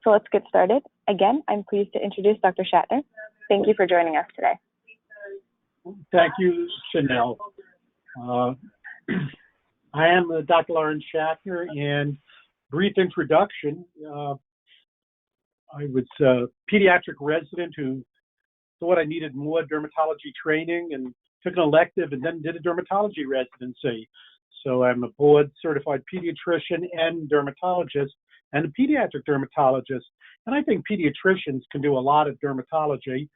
So let's get started. Again, I'm pleased to introduce Dr. Schachner. Thank you for joining us today. Thank you, Chanel. I am Dr. Lauren Schachner, and brief introduction. I was a pediatric resident who thought I needed more dermatology training and took an elective and then did a dermatology residency. So I'm a board certified pediatrician and dermatologist and a pediatric dermatologist. And I think pediatricians can do a lot of dermatology.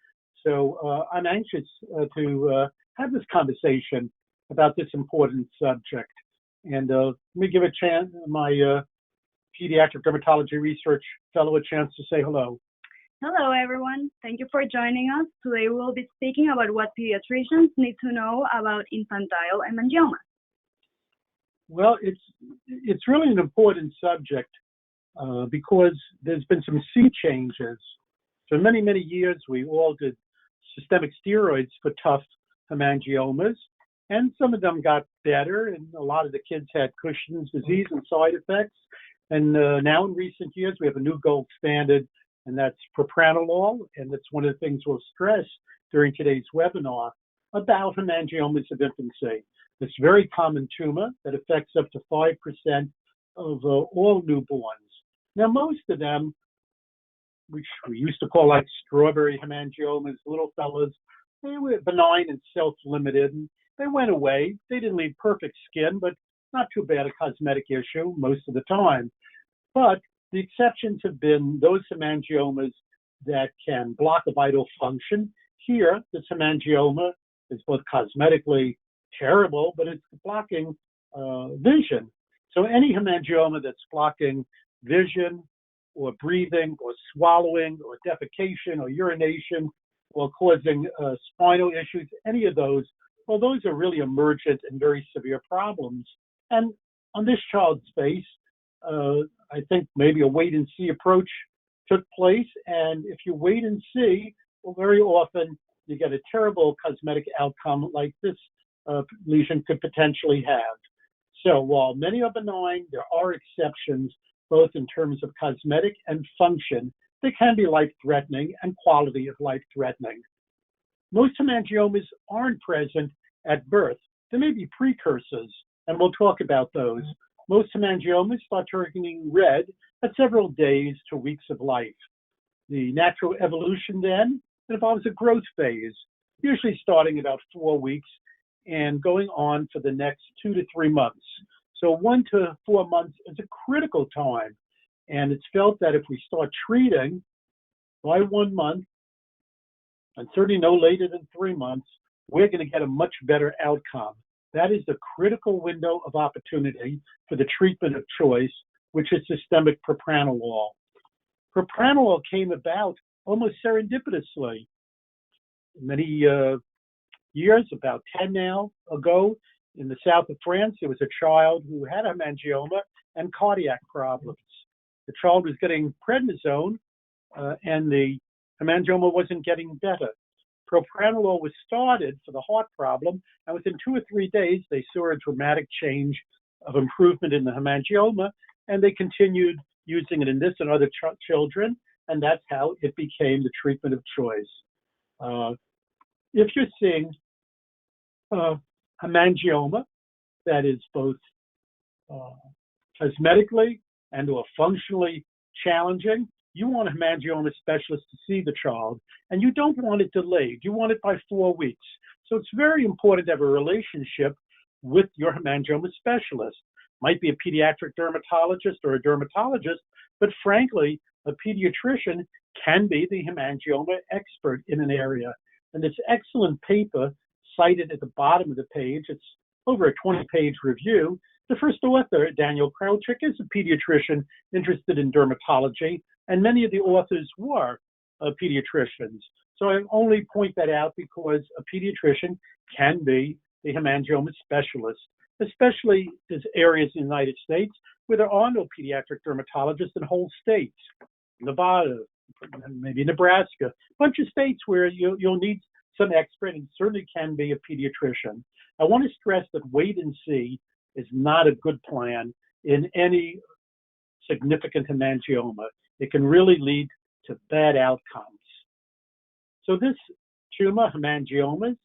So I'm anxious to have this conversation about this important subject. And let me give a chance, my pediatric dermatology research fellow a chance to say hello. Hello, everyone. Thank you for joining us. Today we will be speaking about what pediatricians need to know about infantile hemangioma. Well, it's really an important subject because there's been some sea changes. For many, many years, we all did systemic steroids for tough hemangiomas, and some of them got better, and a lot of the kids had Cushing's disease and side effects. And now in recent years, we have a new gold standard, and that's propranolol, and that's one of the things we'll stress during today's webinar about hemangiomas of infancy. This very common tumor that affects up to 5% of all newborns. Now, most of them, which we used to call like strawberry hemangiomas, little fellas, they were benign and self-limited, and they went away. They didn't leave perfect skin, but not too bad a cosmetic issue most of the time. But the exceptions have been those hemangiomas that can block a vital function. Here, this hemangioma is both cosmetically terrible, but it's blocking vision. So any hemangioma that's blocking vision or breathing or swallowing or defecation or urination or causing spinal issues, any of those, well, those are really emergent and very severe problems. And on this child's face, I think maybe a wait and see approach took place. And if you wait and see, well, very often you get a terrible cosmetic outcome like this lesion could potentially have. So while many are benign, there are exceptions, both in terms of cosmetic and function, that can be life-threatening and quality of life-threatening. Most hemangiomas aren't present at birth. There may be precursors, and we'll talk about those. Most hemangiomas start turning red at several days to weeks of life. The natural evolution then involves a growth phase, usually starting about 4 weeks and going on for the next 2 to 3 months. So 1 to 4 months is a critical time. And it's felt that if we start treating by 1 month, and certainly no later than 3 months, we're going to get a much better outcome. That is the critical window of opportunity for the treatment of choice, which is systemic propranolol. Propranolol came about almost serendipitously. Many years, about 10 now ago, in the south of France, there was a child who had a hemangioma and cardiac problems. The child was getting prednisone, and the hemangioma wasn't getting better. Propranolol was started for the heart problem, and within 2 or 3 days, they saw a dramatic change of improvement in the hemangioma, and they continued using it in this and other children, and that's how it became the treatment of choice. If you're seeing hemangioma that is both cosmetically and or functionally challenging, you want a hemangioma specialist to see the child, and you don't want it delayed. You want it by 4 weeks. So it's very important to have a relationship with your hemangioma specialist. Might be a pediatric dermatologist or a dermatologist, but frankly, a pediatrician can be the hemangioma expert in an area. And this excellent paper cited at the bottom of the page, it's over a 20-page review. The first author, Daniel Krautchik, is a pediatrician interested in dermatology, and many of the authors were pediatricians. So I only point that out because a pediatrician can be the hemangioma specialist, especially in areas in the United States where there are no pediatric dermatologists in whole states. Nevada, maybe Nebraska, a bunch of states where you'll need some expert and certainly can be a pediatrician. I want to stress that wait and see is not a good plan in any significant hemangioma. it can really lead to bad outcomes. So this tumor, hemangiomas,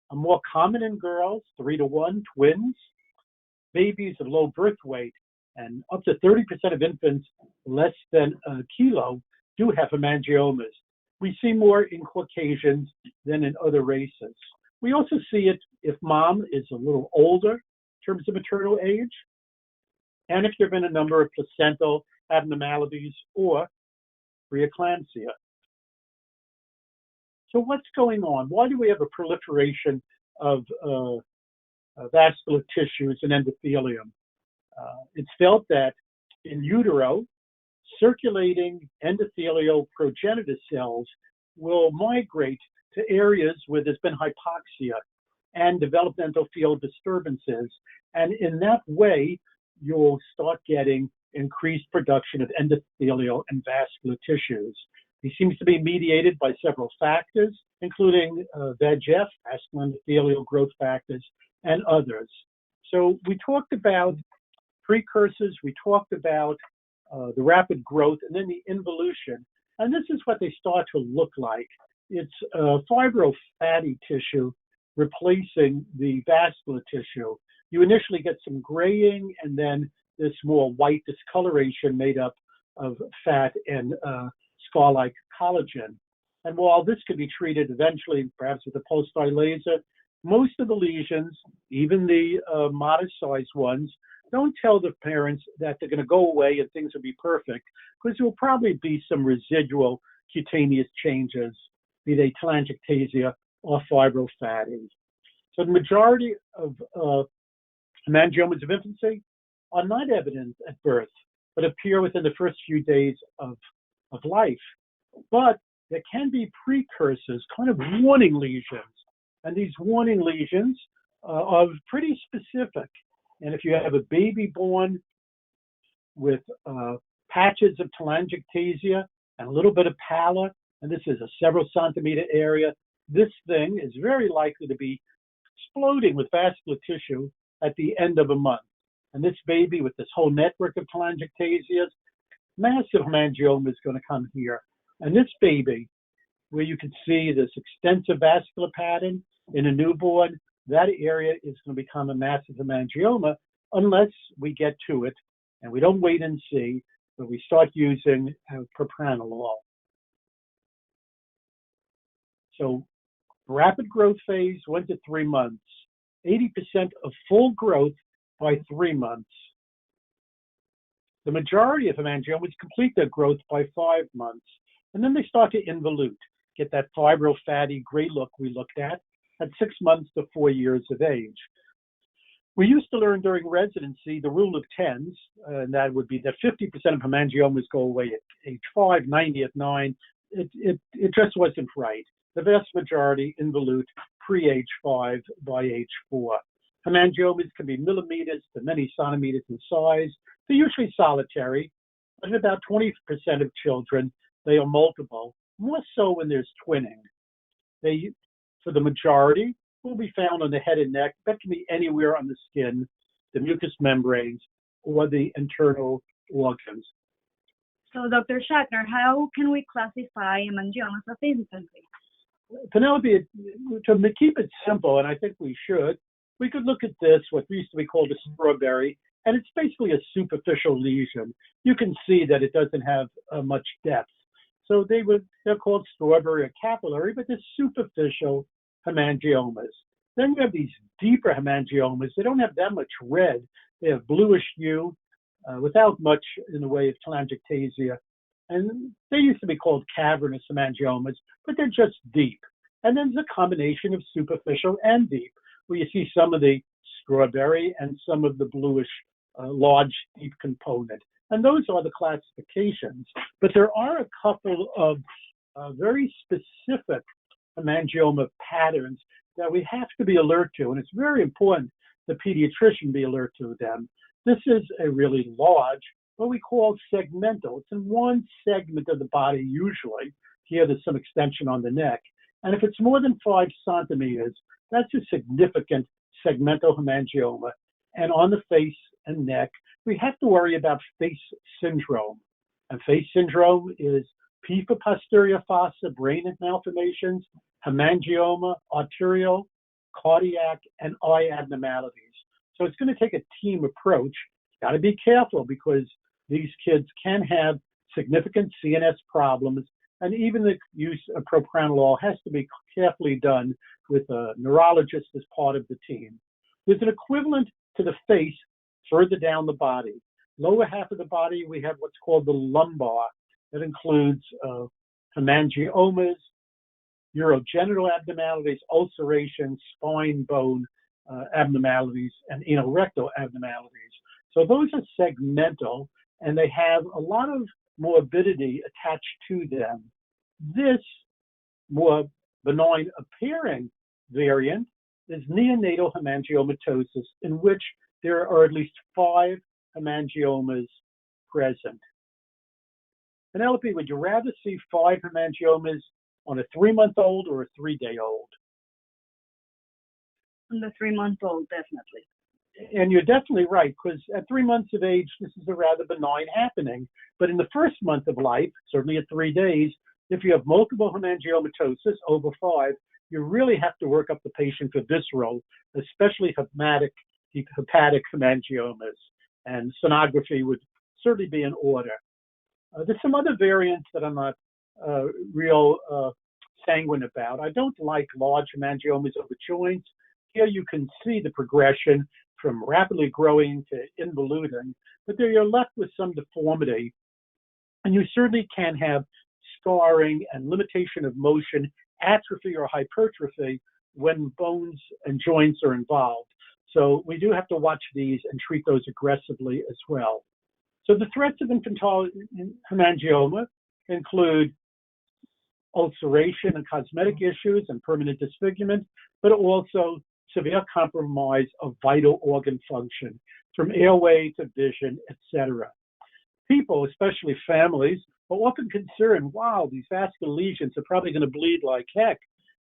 are more common in girls, 3-to-1, twins, babies of low birth weight, and up to 30% of infants less than a kilo do have hemangiomas. We see more in Caucasians than in other races. We also see it if mom is a little older in terms of maternal age, and if there have been a number of placental abnormalities or preeclampsia. So what's going on? Why do we have a proliferation of vascular tissues and endothelium? It's felt that in utero, circulating endothelial progenitor cells will migrate to areas where there's been hypoxia and developmental field disturbances. And in that way, you'll start getting increased production of endothelial and vascular tissues. It seems to be mediated by several factors, including VEGF, vascular endothelial growth factors, and others. So we talked about precursors, we talked about the rapid growth, and then the involution. And this is what they start to look like. It's fibrofatty tissue replacing the vascular tissue. You initially get some graying and then this more white discoloration made up of fat and scar-like collagen. And while this could be treated eventually, perhaps with a pulsed-dye laser, most of the lesions, even the modest-sized ones, don't tell the parents that they're going to go away and things will be perfect, because there will probably be some residual cutaneous changes, be they telangiectasia or fibrofatty. So the majority of hemangiomas of infancy are not evident at birth, but appear within the first few days of life. But there can be precursors, kind of warning lesions. And these warning lesions are pretty specific. And if you have a baby born with patches of telangiectasia and a little bit of pallor, and this is a several centimeter area, this thing is very likely to be exploding with vascular tissue at the end of a month. And this baby with this whole network of telangiectasias, massive hemangioma is going to come here. And this baby, where you can see this extensive vascular pattern in a newborn, that area is going to become a massive hemangioma unless we get to it and we don't wait and see, but we start using propranolol. So rapid growth phase, 1 to 3 months. 80% of full growth by 3 months. The majority of hemangiomas complete their growth by 5 months, and then they start to involute, get that fibrofatty gray look we looked at 6 months to 4 years of age. We used to learn during residency the rule of tens, and that would be that 50% of hemangiomas go away at age 5, 90 at 9. It just wasn't right. The vast majority involute pre-age 5 by age 4. Hemangiomas can be millimeters to many centimeters in size. They're usually solitary, but in about 20% of children, they are multiple, more so when there's twinning. They, for the majority, will be found on the head and neck. That can be anywhere on the skin, the mucous membranes, or the internal organs. So, Dr. Schachner, how can we classify hemangiomas of infancy? Penelope, to keep it simple, and I think we should, we could look at this, what used to be called a strawberry, and it's basically a superficial lesion. You can see that it doesn't have much depth. So they're called strawberry or capillary, but they're superficial hemangiomas. Then you have these deeper hemangiomas. They don't have that much red. They have bluish hue without much in the way of telangiectasia. And they used to be called cavernous hemangiomas, but they're just deep. And then there's a combination of superficial and deep, where you see some of the strawberry and some of the bluish, large, deep component. And those are the classifications. But there are a couple of very specific hemangioma patterns that we have to be alert to, and it's very important the pediatrician be alert to them. This is a really large, what we call segmental. It's in one segment of the body usually. Here there's some extension on the neck. And if it's more than 5 centimeters, that's a significant segmental hemangioma. And on the face and neck, we have to worry about face syndrome. And face syndrome is P for posterior fossa, brain malformations, hemangioma, arterial, cardiac, and eye abnormalities. So it's going to take a team approach. Got to be careful because these kids can have significant CNS problems, and even the use of propranolol has to be carefully done with a neurologist as part of the team. There's an equivalent to the face further down the body. Lower half of the body, we have what's called the lumbar. That includes hemangiomas, urogenital abnormalities, ulceration, spine, bone abnormalities, and anorectal abnormalities. So those are segmental, and they have a lot of morbidity attached to them. This more benign appearing variant is neonatal hemangiomatosis, in which there are at least 5 hemangiomas present. Penelope, would you rather see 5 hemangiomas on a 3-month-old or a 3-day-old? On the 3-month-old, definitely. And you're definitely right, because at 3 months of age, this is a rather benign happening. But in the first month of life, certainly at 3 days, if you have multiple hemangiomatosis over 5, you really have to work up the patient for visceral, especially hepatic hemangiomas. And sonography would certainly be in order. There's some other variants that I'm not real sanguine about. I don't like large hemangiomas over joints. Here you can see the progression from rapidly growing to involuting, but there you're left with some deformity. And you certainly can have scarring and limitation of motion, atrophy or hypertrophy when bones and joints are involved. So we do have to watch these and treat those aggressively as well. So the threats of infantile hemangioma include ulceration and cosmetic issues and permanent disfigurement, but also severe compromise of vital organ function, from airway to vision, etc. People, especially families, are often concerned, wow, these vascular lesions are probably going to bleed like heck.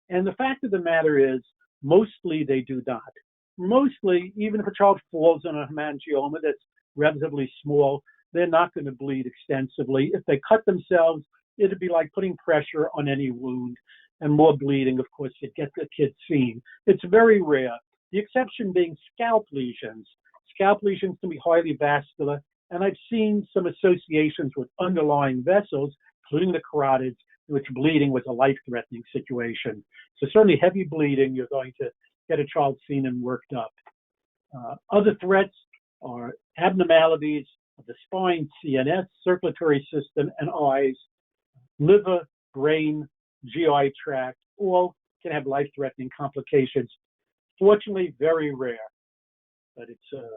And the fact of the matter is, mostly they do not. Mostly, even if a child falls on a hemangioma that's relatively small, they're not going to bleed extensively. If they cut themselves, it'd be like putting pressure on any wound, and more bleeding, of course, to get the kid seen. It's very rare, the exception being scalp lesions. Scalp lesions can be highly vascular, and I've seen some associations with underlying vessels, including the carotids, in which bleeding was a life-threatening situation. So certainly heavy bleeding, you're going to get a child seen and worked up. Other threats are abnormalities of the spine, CNS, circulatory system, and eyes, liver, brain, GI tract, all can have life-threatening complications. Fortunately, very rare, but it's a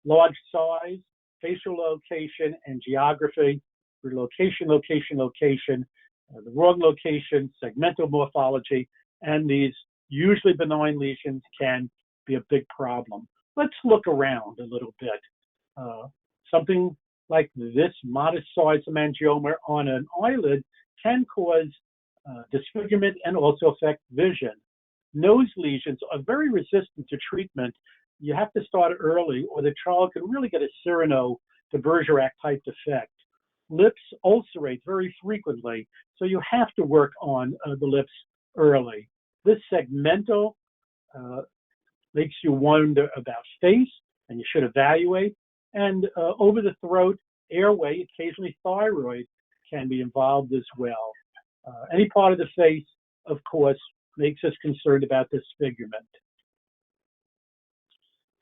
large size, facial location, and geography. Location, the wrong location, segmental morphology, and these usually benign lesions can be a big problem. Let's look around a little bit. Something like this modest size hemangioma on an eyelid can cause disfigurement and also affect vision. Nose lesions are very resistant to treatment. You have to start early, or the child can really get a Cyrano to Bergerac type effect. Lips ulcerate very frequently, so you have to work on the lips early. This segmental makes you wonder about face, and you should evaluate. And over the throat, airway, occasionally thyroid can be involved as well. Any part of the face, of course, makes us concerned about disfigurement.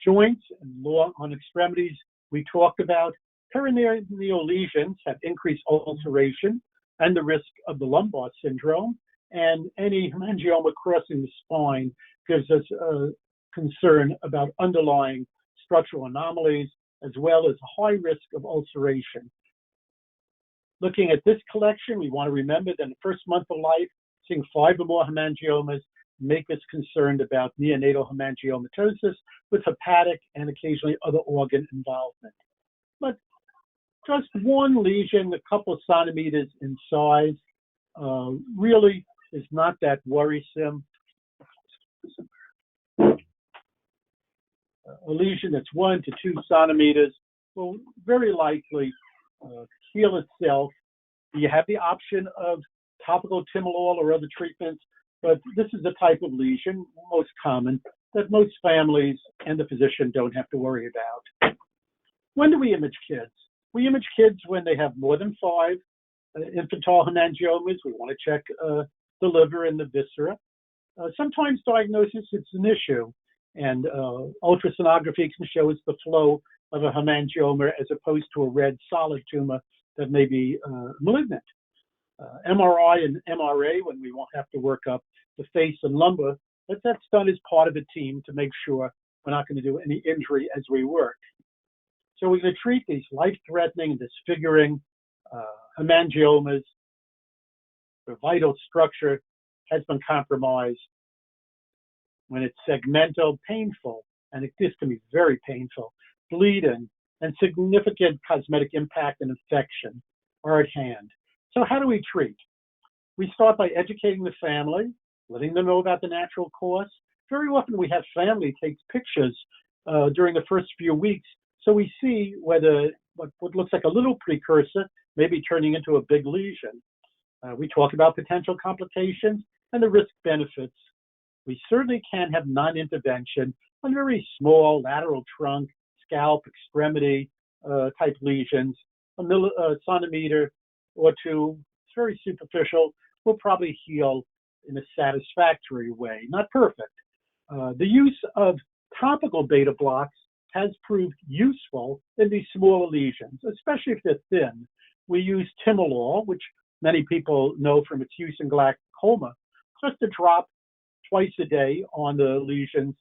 Joints and long on extremities we talked about. Perineal lesions have increased ulceration and the risk of the lumbar syndrome, and any hemangioma crossing the spine gives us a concern about underlying structural anomalies as well as a high risk of ulceration. Looking at this collection, we want to remember that in the first month of life, seeing 5 or more hemangiomas make us concerned about neonatal hemangiomatosis with hepatic and occasionally other organ involvement. But just one lesion, a couple of centimeters in size, really is not that worrisome. A lesion that's 1 to 2 centimeters will very likely heal itself. You have the option of topical Chimalol or other treatments, but this is the type of lesion, most common, that most families and the physician don't have to worry about. When do we image kids? We image kids when they have more than 5 infantile hemangiomas. We want to check the liver and the viscera. Sometimes diagnosis, it's an issue, and ultrasonography can show us the flow of a hemangioma as opposed to a red solid tumor that may be malignant. MRI and MRA, when we won't have to work up the face and lumbar, but that's done as part of a team to make sure we're not going to do any injury as we work. So we're going to treat these life-threatening, disfiguring hemangiomas. The vital structure has been compromised. When it's segmental, painful, and this can be very painful, bleeding, and significant cosmetic impact and infection are at hand. So how do we treat? We start by educating the family, letting them know about the natural course. Very often we have family take pictures during the first few weeks, so we see whether what looks like a little precursor may be turning into a big lesion. We talk about potential complications and the risk benefits. We certainly can have non-intervention on very small lateral trunk, scalp, extremity type lesions, a centimeter or 2. It's very superficial. Will probably heal in a satisfactory way, not perfect. The use of topical beta blocks has proved useful in these smaller lesions, especially if they're thin. We use Chimalol, which many people know from its use in glaucoma, just a drop twice a day on the lesions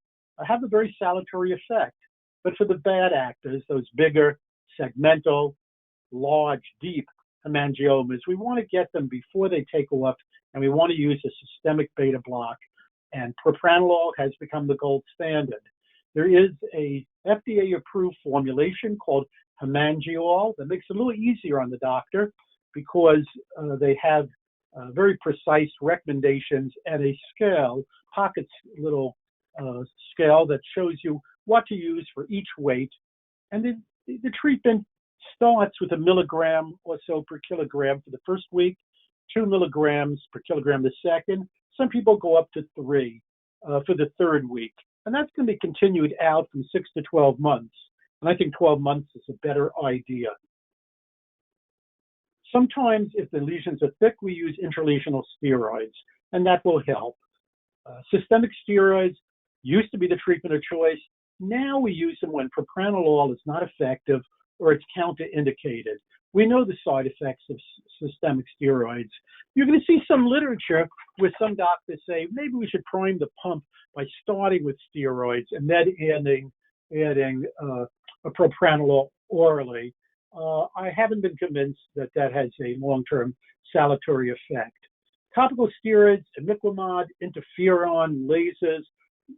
have a very salutary effect. But for the bad actors, those bigger, segmental, large, deep hemangiomas, we want to get them before they take off, and we want to use a systemic beta block. And propranolol has become the gold standard. There is a FDA-approved formulation called Hemangioma that makes it a little easier on the doctor because they have very precise recommendations at a scale, pockets little scale that shows you what to use for each weight. And the treatment starts with 1 milligram or so per kilogram for the first week, 2 milligrams per kilogram the second. Some people go up to 3 for the third week. And that's going to be continued out from 6 to 12 months. And I think 12 months is a better idea. Sometimes if the lesions are thick, we use intralesional steroids, and that will help. Systemic steroids used to be the treatment of choice. Now we use them when propranolol is not effective or it's counterindicated. We know the side effects of systemic steroids. You're going to see some literature where some doctors say maybe we should prime the pump by starting with steroids and then adding a propranolol orally. I haven't been convinced that that has a long-term salutary effect. Topical steroids, imiquimod, interferon, lasers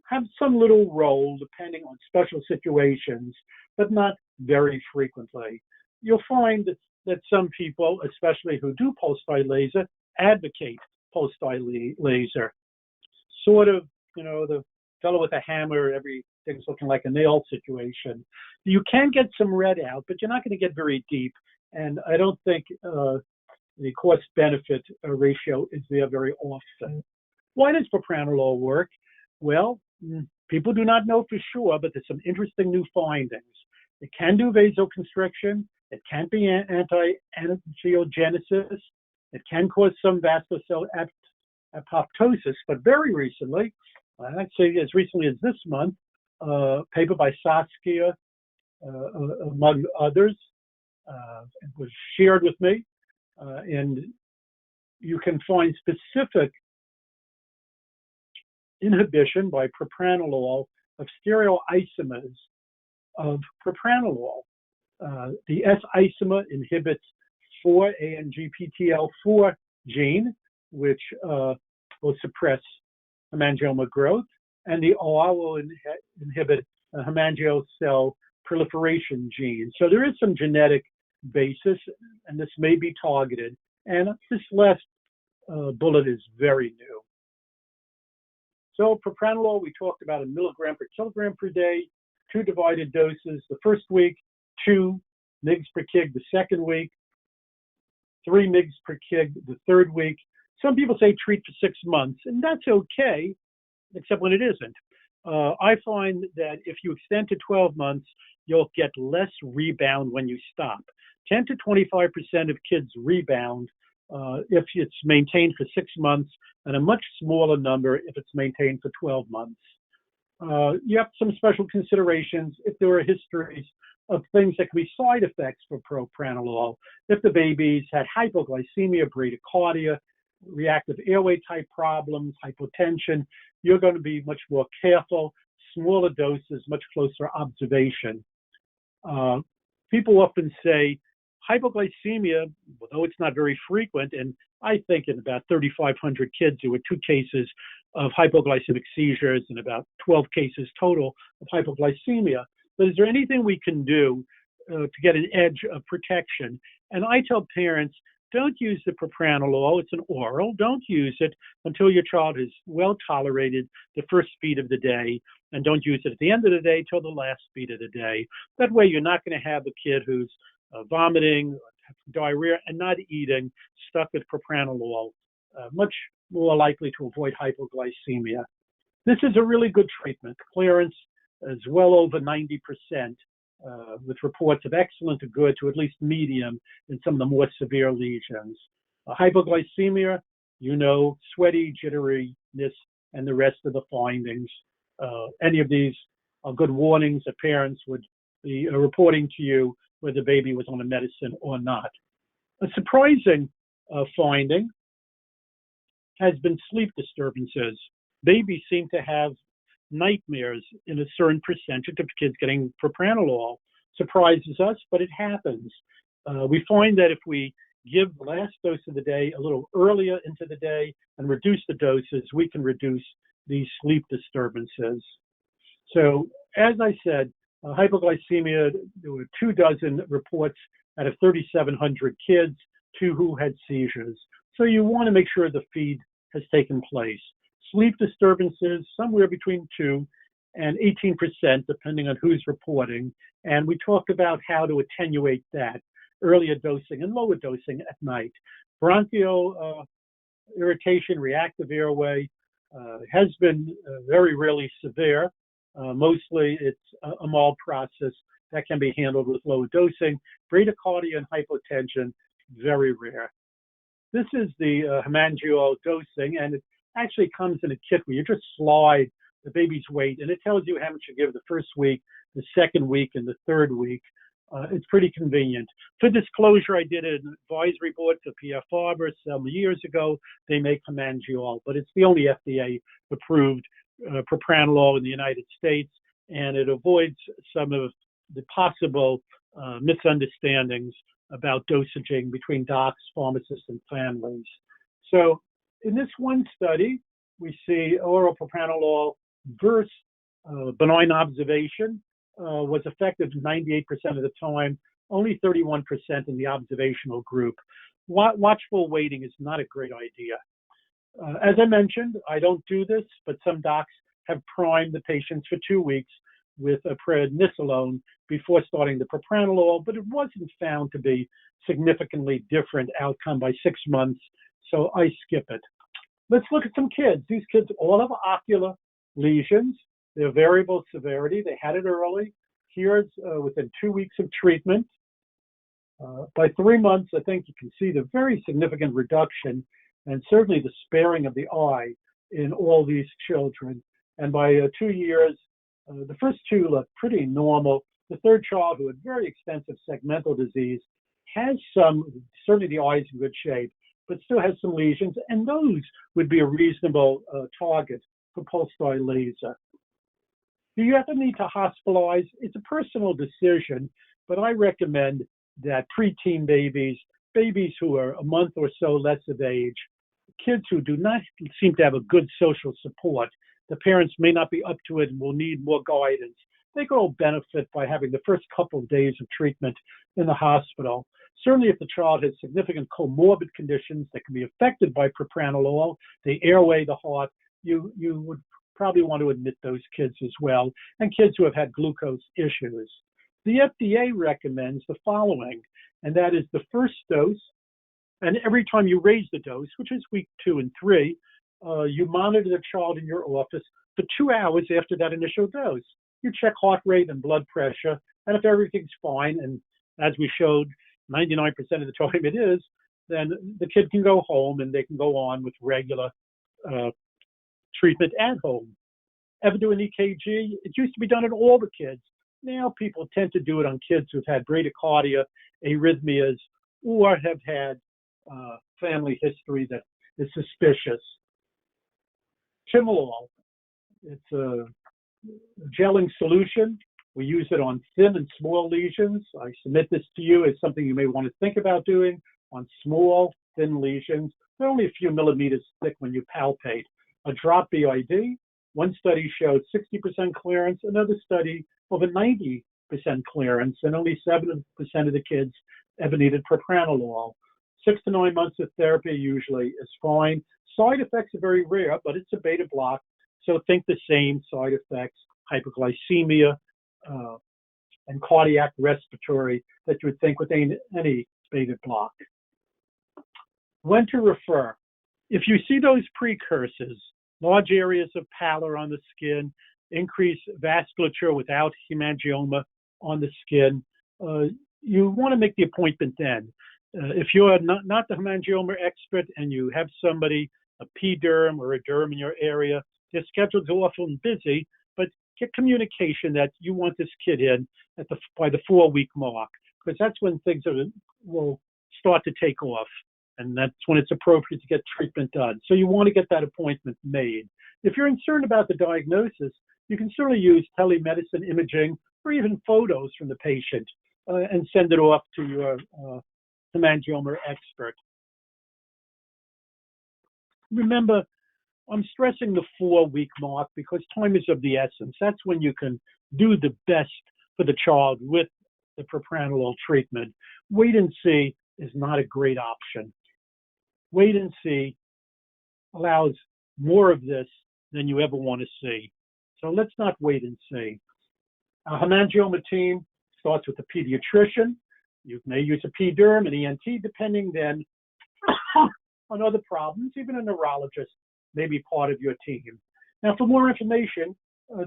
have some little role depending on special situations, but not very frequently. You'll find that some people, especially who do pulse-dye laser, advocate pulse-dye laser. Sort of, the fellow with a hammer, everything's looking like a nail situation. You can get some red out, but you're not going to get very deep. And I don't think the cost-benefit ratio is there very often. Why does propranolol work? Well, people do not know for sure, but there's some interesting new findings. It can do vasoconstriction. It can be anti-angiogenesis. It can cause some vascular cell apoptosis. But very recently, I'd say as recently as this month, a paper by Saskia, among others, was shared with me. And you can find specific inhibition by propranolol of stereoisomers of propranolol. The S isomer inhibits 4-ANGPTL4 gene, which will suppress hemangioma growth, and the R will inhibit hemangioma cell proliferation gene. So there is some genetic basis, and this may be targeted. And this last bullet is very new. So propranolol, we talked about 1 milligram per kilogram per day, 2 divided doses. The first week, 2 mg per kg the second week, 3 mg per kg the third week. Some people say treat for 6 months, and that's okay, except when it isn't. I find that if you extend to 12 months, you'll get less rebound when you stop. 10 to 25% of kids rebound if it's maintained for 6 months, and a much smaller number if it's maintained for 12 months. You have some special considerations if there are histories of things that can be side effects for propranolol. If the babies had hypoglycemia, bradycardia, reactive airway type problems, hypotension, you're going to be much more careful, smaller doses, much closer observation. People often say hypoglycemia, although it's not very frequent, and I think in about 3,500 kids, there were 2 cases of hypoglycemic seizures and about 12 cases total of hypoglycemia. But is there anything we can do to get an edge of protection? And I tell parents, don't use the propranolol. It's an oral. Don't use it until your child is well tolerated the first speed of the day, and don't use it at the end of the day till the last speed of the day. That way you're not going to have a kid who's vomiting, diarrhea, and not eating, stuck with propranolol, much more likely to avoid hypoglycemia. This is a really good treatment. Clearance is well over 90%, with reports of excellent to good to at least medium in some of the more severe lesions. Hypoglycemia, sweaty, jitteriness, and the rest of the findings. Any of these are good warnings that parents would be reporting to you whether the baby was on a medicine or not. A surprising finding has been sleep disturbances. Babies seem to have nightmares in a certain percentage of kids getting propranolol. Surprises us, but it happens. We find that if we give the last dose of the day a little earlier into the day and reduce the doses, we can reduce these sleep disturbances. So, as I said, hypoglycemia, there were 24 reports out of 3,700 kids, 2 who had seizures. So you want to make sure the feed has taken place. Sleep disturbances, somewhere between 2 and 18%, depending on who's reporting. And we talked about how to attenuate that, earlier dosing and lower dosing at night. Bronchial irritation, reactive airway has been very rarely severe. Mostly it's a mild process that can be handled with lower dosing. Bradycardia and hypotension, very rare. This is the hemangioma dosing, and it actually comes in a kit where you just slide the baby's weight, and it tells you how much you give the first week, the second week, and the third week. It's pretty convenient. For disclosure, I did an advisory board for P.F. Farber some years ago. They make hemangioma, but it's the only FDA-approved propranolol in the United States, and it avoids some of the possible misunderstandings about dosaging between docs, pharmacists, and families. So in this one study, we see oral propranolol versus benign observation was effective 98% of the time, only 31% in the observational group. Watchful waiting is not a great idea. As I mentioned, I don't do this, but some docs have primed the patients for 2 weeks with a prednisolone before starting the propranolol, but it wasn't found to be significantly different outcome by 6 months, so I skip it. Let's look at some kids. These kids all have ocular lesions. They're variable severity. They had it early. Here's within 2 weeks of treatment. By 3 months, I think you can see the very significant reduction and certainly the sparing of the eye in all these children. And by 2 years, the first 2 look pretty normal. The third child, who had very extensive segmental disease, has some, certainly the eye is in good shape, but still has some lesions, and those would be a reasonable target for pulse dye laser. Do you ever need to hospitalize? It's a personal decision, but I recommend that preteen babies, babies who are a month or so less of age, kids who do not seem to have a good social support, the parents may not be up to it and will need more guidance. They could all benefit by having the first couple of days of treatment in the hospital. Certainly if the child has significant comorbid conditions that can be affected by propranolol, the airway, the heart, you would probably want to admit those kids as well, and kids who have had glucose issues. the FDA recommends the following, and that is the first dose, and every time you raise the dose, which is week 2 and 3, you monitor the child in your office for 2 hours after that initial dose. You check heart rate and blood pressure, and if everything's fine, and as we showed, 99% of the time it is, then the kid can go home and they can go on with regular treatment at home. Ever do an EKG? It used to be done on all the kids. Now people tend to do it on kids who've had bradycardia, arrhythmias, or have had family history that is suspicious. Chimalol, it's a gelling solution. We use it on thin and small lesions. I submit this to you as something you may want to think about doing on small, thin lesions. They're only a few millimeters thick when you palpate. A drop BID, one study showed 60% clearance, another study over 90% clearance, and only 7% of the kids ever needed propranolol. 6 to 9 months of therapy usually is fine. Side effects are very rare, but it's a beta block, so think the same side effects, hypoglycemia, and cardiac respiratory that you would think with any beta block. When to refer? If you see those precursors, large areas of pallor on the skin, increased vasculature without hemangioma on the skin, you want to make the appointment then. If you're not the hemangioma expert and you have somebody, a P-derm or a derm in your area, their schedules are often busy, but get communication that you want this kid in by the 4-week mark, because that's when things will start to take off, and that's when it's appropriate to get treatment done. So you want to get that appointment made. If you're concerned about the diagnosis, you can certainly use telemedicine imaging or even photos from the patient and send it off to your hemangioma expert. Remember, I'm stressing the 4-week mark because time is of the essence. That's when you can do the best for the child with the propranolol treatment. Wait and see is not a great option. Wait and see allows more of this than you ever want to see. So let's not wait and see. Our hemangioma team starts with a pediatrician. You may use a P-derm, an ENT, depending then on other problems. Even a neurologist may be part of your team. Now, for more information,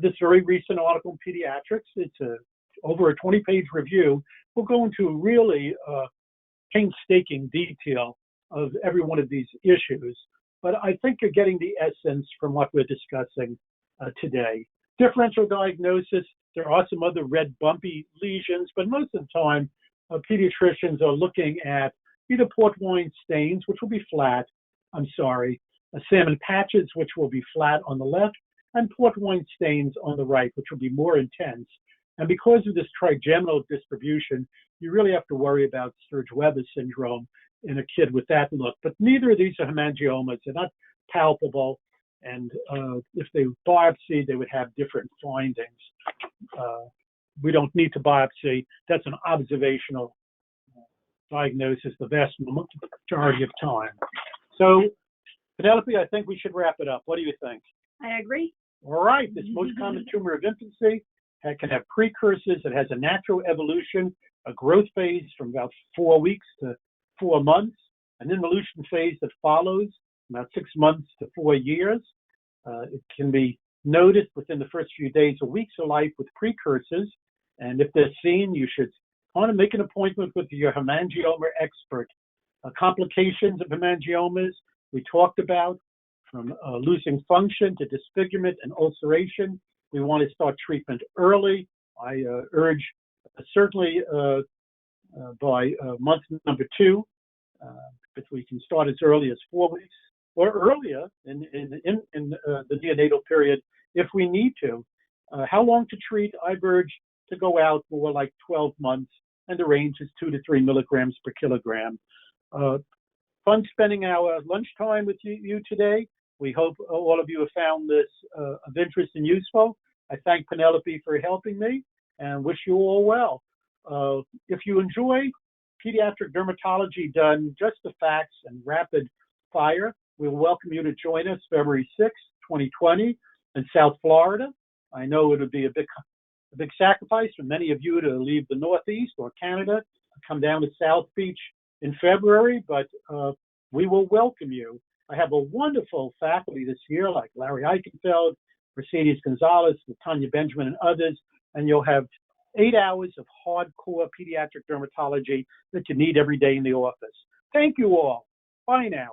this very recent article in Pediatrics, it's over a 20-page review. We'll go into really painstaking detail of every one of these issues. But I think you're getting the essence from what we're discussing today. Differential diagnosis, there are some other red bumpy lesions, but most of the time, pediatricians are looking at either port wine stains, which will be flat, salmon patches, which will be flat on the left, and port wine stains on the right, which will be more intense. And because of this trigeminal distribution, you really have to worry about Sturge-Weber syndrome in a kid with that look. But neither of these are hemangiomas. They're not palpable. And if they biopsy, they would have different findings. We don't need to biopsy. That's an observational diagnosis the vast majority of time. So, Penelope, I think we should wrap it up. What do you think? I agree. All right. This most common tumor of infancy can have precursors. It has a natural evolution, a growth phase from about 4 weeks to 4 months, an involution phase that follows about 6 months to 4 years. It can be noticed within the first few days or weeks of life with precursors. And if they're seen, you should want to make an appointment with your hemangioma expert. Complications of hemangiomas we talked about, from losing function to disfigurement and ulceration. We want to start treatment early. I urge certainly by month number 2, if we can start as early as 4 weeks or earlier in the neonatal period if we need to. How long to treat? I urge to go out more like 12 months, and the range is 2 to 3 milligrams per kilogram. Fun spending our lunchtime with you today. We hope all of you have found this of interest and useful. I thank Penelope for helping me and wish you all well. If you enjoy pediatric dermatology done just the facts and rapid fire, we'll welcome you to join us February 6, 2020 in South Florida. I know it would be a bit a big sacrifice for many of you to leave the Northeast or Canada to come down to South Beach in February, but we will welcome you. I have a wonderful faculty this year, like Larry Eichenfeld, Mercedes Gonzalez, Tanya Benjamin, and others, and you'll have 8 hours of hardcore pediatric dermatology that you need every day in the office. Thank you all. Bye now.